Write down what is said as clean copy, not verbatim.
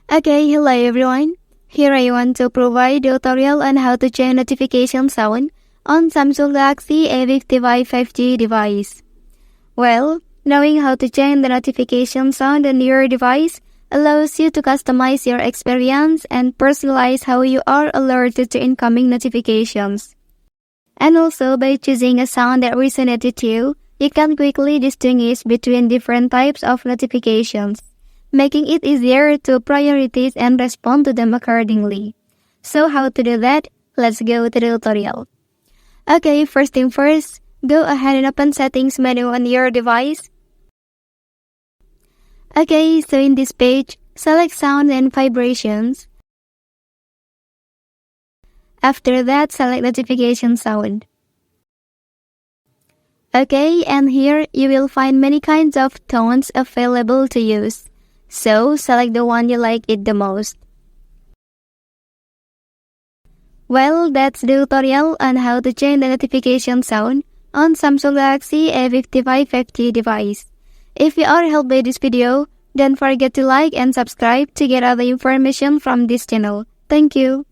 Okay, hello everyone. Here I want to provide a tutorial on how to change notification sound on Samsung Galaxy A55 5G device. Well, knowing how to change the notification sound on your device allows you to customize your experience and personalize how you are alerted to incoming notifications. And also, by choosing a sound that resonates with you, you can quickly distinguish between different types of notifications, making it easier to prioritize and respond to them accordingly. So how to do that? Let's go to the tutorial. Okay, first thing first, go ahead and open settings menu on your device. Okay, so in this page, select sound and vibrations. After that, select notification sound. Okay, and here you will find many kinds of tones available to use. So, select the one you like it the most. Well, that's the tutorial on how to change the notification sound on Samsung Galaxy A55 5G device. If you are helped by this video, don't forget to like and subscribe to get other information from this channel. Thank you.